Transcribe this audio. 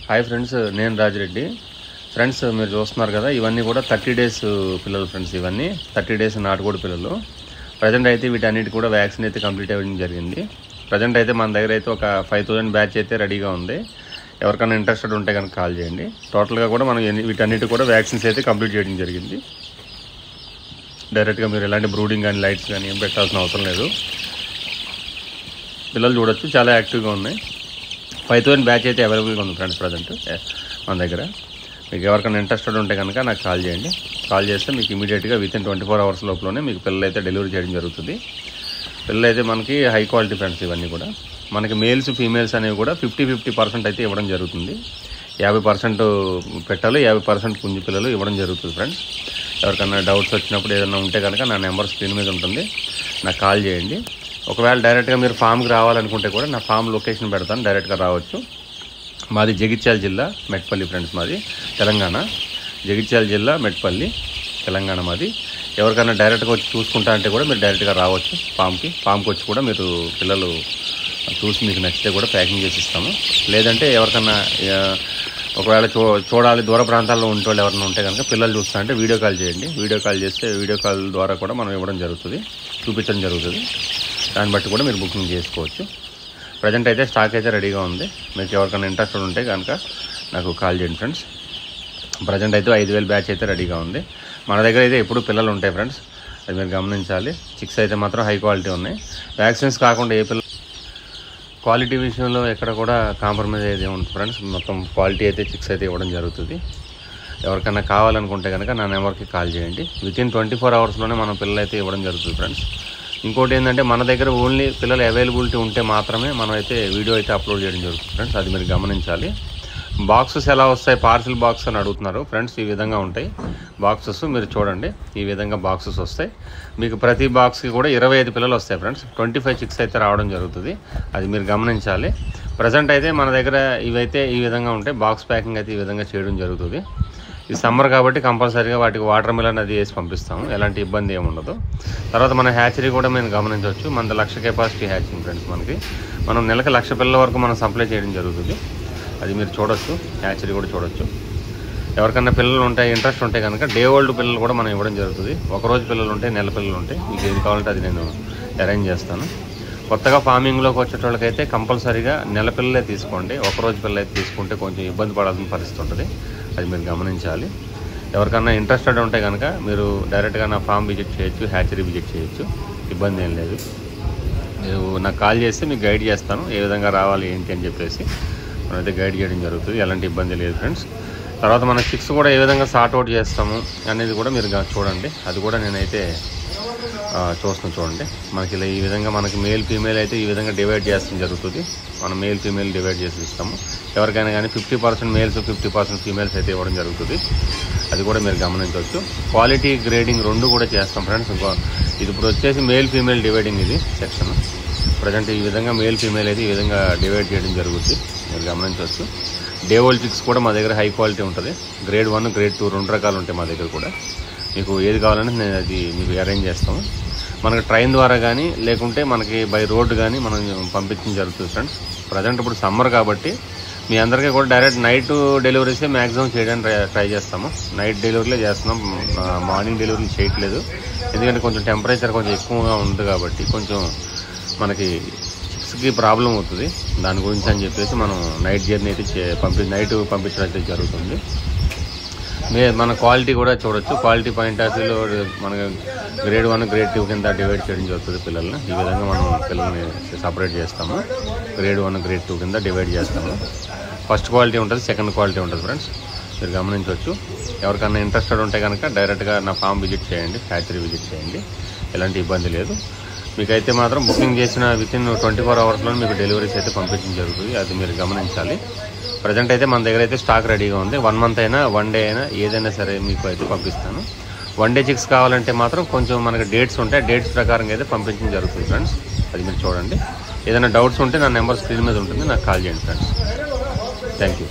Hi friends, నేను Rajireddy. Friends, మీరు చూస్తున్నారు కదా, ఇవన్నీ కూడా 30 డేస్ పిల్లలు ఫ్రెండ్స్. ఇవన్నీ 30 డేస్ నాటుకోడి పిల్లలు. ప్రజెంట్ అయితే వీటన్నిటి కూడా వ్యాక్సిన్ అయితే కంప్లీట్ అవ్వడం జరిగింది. ప్రజెంట్ అయితే మన దగ్గర అయితే ఒక 5000 బ్యాచ్ అయితే రెడీగా ఉంది. ఎవరికైనా ఇంట్రెస్టెడ్ ఉంటే కనుక కాల్ చేయండి. టోటల్గా కూడా మనం వీటన్నిటి కూడా వ్యాక్సిన్స్ అయితే కంప్లీట్ చేయడం జరిగింది. డైరెక్ట్గా మీరు ఎలాంటి బ్రూడింగ్ కానీ లైట్స్ కానీ ఏం పెట్టాల్సిన అవసరం లేదు. పిల్లలు చూడొచ్చు, చాలా యాక్టివ్గా ఉన్నాయి. 5000 బ్యాచ్ అయితే అవైలబుల్గా ఉంది ఫ్రెండ్స్ ప్రజెంట్ మన దగ్గర. మీకు ఎవరికైనా ఇంట్రెస్టెడ్ ఉంటే కనుక నాకు కాల్ చేయండి. కాల్ చేస్తే మీకు ఇమీడియట్గా వితిన్ 24 అవర్స్ లోపలనే మీకు పిల్లలు అయితే డెలివరీ చేయడం జరుగుతుంది. పిల్లలు అయితే మనకి హై క్వాలిటీ ఫ్రెండ్స్. ఇవన్నీ కూడా మనకి మేల్స్ ఫీమేల్స్ అనేవి కూడా 50-50% అయితే ఇవ్వడం జరుగుతుంది. 50% పెట్టాలి, 50% పుంజు పిల్లలు ఇవ్వడం జరుగుతుంది ఫ్రెండ్స్. ఎవరికైనా డౌట్స్ వచ్చినప్పుడు ఏదైనా ఉంటే కనుక నా నెంబర్ స్క్రీన్ మీద ఉంటుంది, నాకు కాల్ చేయండి. ఒకవేళ డైరెక్ట్గా మీరు ఫామ్కి రావాలనుకుంటే కూడా నా ఫామ్ లొకేషన్ పెడతాను, డైరెక్ట్గా రావచ్చు. మాది జగిత్యాల జిల్లా మెట్పల్లి ఫ్రెండ్స్, మాది తెలంగాణ. జగిత్యాల జిల్లా మెట్పల్లి తెలంగాణ మాది. ఎవరికైనా డైరెక్ట్గా వచ్చి చూసుకుంటా అంటే కూడా మీరు డైరెక్ట్గా రావచ్చు ఫామ్కి వచ్చి కూడా మీరు పిల్లలు చూసి మీకు నచ్చితే కూడా ప్యాకింగ్ చేసి ఇస్తాము. లేదంటే ఎవరికన్నా ఒకవేళ చూడాలి దూర ప్రాంతాల్లో ఉంటే వాళ్ళు ఎవరైనా ఉంటే కనుక పిల్లలు చూస్తా అంటే వీడియో కాల్ చేయండి. వీడియో కాల్ చేస్తే వీడియో కాల్ ద్వారా కూడా మనం ఇవ్వడం జరుగుతుంది, చూపించడం జరుగుతుంది. దాన్ని బట్టి కూడా మీరు బుకింగ్ చేసుకోవచ్చు. ప్రజెంట్ అయితే స్టాక్ అయితే రెడీగా ఉంది. మీకు ఎవరికైనా ఇంట్రెస్టెడ్ ఉంటే కనుక నాకు కాల్ చేయండి ఫ్రెండ్స్. ప్రజెంట్ అయితే 5000 బ్యాచ్ అయితే రెడీగా ఉంది. మన దగ్గర అయితే ఎప్పుడు పిల్లలు ఉంటాయి ఫ్రెండ్స్, అది మీరు గమనించాలి. చిక్స్ అయితే మాత్రం హై క్వాలిటీ ఉన్నాయి. వ్యాక్సిన్స్ కాకుండా ఏ పిల్లలు క్వాలిటీ విషయంలో ఎక్కడ కూడా కాంప్రమైజ్ అయితే ఉంటుంది ఫ్రెండ్స్. మొత్తం క్వాలిటీ అయితే చిక్స్ అయితే ఇవ్వడం జరుగుతుంది. ఎవరికైనా కావాలనుకుంటే కనుక నా నెంబర్కి కాల్ చేయండి. వితిన్ 24 అవర్స్లోనే మనం పిల్లలు అయితే ఇవ్వడం జరుగుతుంది ఫ్రెండ్స్. ఇంకోటి ఏంటంటే మన దగ్గర ఓన్లీ పిల్లలు అవైలబిలిటీ ఉంటే మాత్రమే మనం అయితే వీడియో అయితే అప్లోడ్ చేయడం జరుగుతుంది ఫ్రెండ్స్, అది మీరు గమనించాలి. బాక్సెస్ ఎలా వస్తాయి, పార్సిల్ బాక్స్ అని అడుగుతున్నారు ఫ్రెండ్స్. ఈ విధంగా ఉంటాయి బాక్సెస్, మీరు చూడండి. ఈ విధంగా బాక్సెస్ వస్తాయి. మీకు ప్రతి బాక్స్కి కూడా 25 పిల్లలు వస్తాయి ఫ్రెండ్స్. 25 చిక్స్ అయితే రావడం జరుగుతుంది, అది మీరు గమనించాలి. ప్రజెంట్ అయితే మన దగ్గర ఇవైతే ఈ విధంగా ఉంటాయి. బాక్స్ ప్యాకింగ్ అయితే ఈ విధంగా చేయడం జరుగుతుంది. ఇది సమ్మర్ కాబట్టి కంపల్సరీగా వాటికి వాటర్ మిలన్ అది వేసి పంపిస్తాము, ఎలాంటి ఇబ్బంది ఏమి ఉండదు. తర్వాత మన హ్యాచరీ కూడా మేము గమనించవచ్చు. మన 1,00,000 కెపాసిటీ హ్యాచింగ్ ఫ్రెండ్స్. మనం నెలకు 1,00,000 పిల్లల వరకు మనం సప్లై చేయడం జరుగుతుంది, అది మీరు చూడొచ్చు. హ్యాచరీ కూడా చూడొచ్చు. ఎవరికన్నా పిల్లలు ఉంటాయి, ఇంట్రెస్ట్ ఉంటే కనుక డే ఓల్డ్ పిల్లలు కూడా మనం ఇవ్వడం జరుగుతుంది. ఒకరోజు పిల్లలు ఉంటాయి, నెల పిల్లలు ఉంటాయి. మీకు ఏది కావాలంటే అది నేను అరేంజ్ చేస్తాను. కొత్తగా ఫార్మింగ్లోకి వచ్చేటోళ్ళకైతే కంపల్సరీగా నెల పిల్లలే తీసుకోండి. ఒకరోజు పిల్లలు అయితే తీసుకుంటే కొంచెం ఇబ్బంది పడాల్సిన పరిస్థితి ఉంటుంది, అది మీరు గమనించాలి. ఎవరికన్నా ఇంట్రెస్టెడ్ ఉంటే కనుక మీరు డైరెక్ట్గా నా ఫామ్ విజిట్ చేయొచ్చు, హ్యాచరీ విజిట్ చేయొచ్చు, ఇబ్బంది ఏం లేదు. మీరు నాకు కాల్ చేస్తే మీకు గైడ్ చేస్తాను, ఏ విధంగా రావాలి ఏంటి అని చెప్పేసి మనమైతే గైడ్ చేయడం జరుగుతుంది, ఎలాంటి ఇబ్బంది లేదు ఫ్రెండ్స్. తర్వాత మన చిక్స్ కూడా ఏ విధంగా సార్ట్అవుట్ చేస్తాము అనేది కూడా మీరు చూడండి, అది కూడా నేనైతే చూడండి. మనకి ఇలా ఈ విధంగా మనకి మేల్ ఫీమేల్ అయితే ఈ విధంగా డివైడ్ చేస్తాం జరుగుతుంది. మనం మేల్ ఫీమేల్ డివైడ్ చేసి ఇస్తాము. ఎవరికైనా కానీ 50% మేల్స్ 50% ఫీమేల్స్ అయితే ఇవ్వడం జరుగుతుంది, అది కూడా మీరు గమనించవచ్చు. క్వాలిటీ గ్రేడింగ్ రెండు కూడా చేస్తాం ఫ్రెండ్స్. ఇది ఇప్పుడు వచ్చేసి మేల్ ఫీమేల్ డివైడింగ్ ఇది సెక్షన్. ప్రజెంట్ ఈ విధంగా మేల్ ఫీమేల్ అయితే ఈ విధంగా డివైడ్ చేయడం జరుగుతుంది, మీరు గమనించవచ్చు. డే ఓల్డ్ చిక్స్ కూడా మా దగ్గర హై క్వాలిటీ ఉంటుంది. గ్రేడ్ 1 గ్రేడ్ 2 2 రకాలు ఉంటాయి మా దగ్గర కూడా. మీకు ఏది కావాలంటే నేను అది మీకు అరేంజ్ చేస్తాము. మనకి ట్రైన్ ద్వారా కానీ లేకుంటే మనకి బై రోడ్ కానీ మనం పంపించడం జరుగుతుంది ఫ్రెండ్స్. ప్రజెంట్ ఇప్పుడు సమ్మర్ కాబట్టి మీ అందరికీ కూడా డైరెక్ట్ నైట్ డెలివరీసే మ్యాక్సిమం చేయడానికి ట్రై చేస్తాము. నైట్ డెలివరీలే చేస్తున్నాం, మార్నింగ్ డెలివరీలు చేయట్లేదు. ఎందుకంటే కొంచెం టెంపరేచర్ కొంచెం ఎక్కువగా ఉంది కాబట్టి కొంచెం మనకి చిక్స్కి ప్రాబ్లం అవుతుంది. దాని గురించి అని చెప్పేసి మనం నైట్ జర్నీ అయితే నైట్ పంపించడం అయితే జరుగుతుంది. మన క్వాలిటీ కూడా చూడొచ్చు. క్వాలిటీ పాయింట్ ఆఫ్ వ్యూలో మనకు గ్రేడ్ 1 గ్రేడ్ 2 కింద డివైడ్ చేయడం జరుగుతుంది పిల్లల్ని. ఈ విధంగా మనం పిల్లల్ని సపరేట్ చేస్తాము. గ్రేడ్ 1 గ్రేడ్ 2 కింద డివైడ్ చేస్తాము. ఫస్ట్ క్వాలిటీ ఉంటుంది, సెకండ్ క్వాలిటీ ఉంటుంది ఫ్రెండ్స్, మీరు గమనించవచ్చు. ఎవరికైనా ఇంట్రెస్టెడ్ ఉంటే కనుక డైరెక్ట్గా నా ఫామ్ విజిట్ చేయండి, ఫ్యాక్టరీ విజిట్ చేయండి, ఎలాంటి ఇబ్బంది లేదు. మీకైతే మాత్రం బుకింగ్ చేసిన వితిన్ 24 అవర్స్లో మీకు డెలివరీస్ అయితే పంపించడం జరుగుతుంది, అది మీరు గమనించాలి. ప్రజెంట్ అయితే మన దగ్గర అయితే స్టాక్ రెడీగా ఉంది. 1 మంత్ అయినా 1 డే అయినా ఏదైనా సరే మీకు అయితే పంపిస్తాను. 1 డే చిక్స్ కావాలంటే మాత్రం కొంచెం మనకి డేట్స్ ఉంటాయి, డేట్స్ ప్రకారంగా అయితే పంపించడం జరుగుతుంది ఫ్రెండ్స్, అది మీరు చూడండి. ఏదైనా డౌట్స్ ఉంటే నా నెంబర్ స్క్రీన్ మీద ఉంటుంది, నాకు కాల్ చేయండి ఫ్రెండ్స్. Thank you.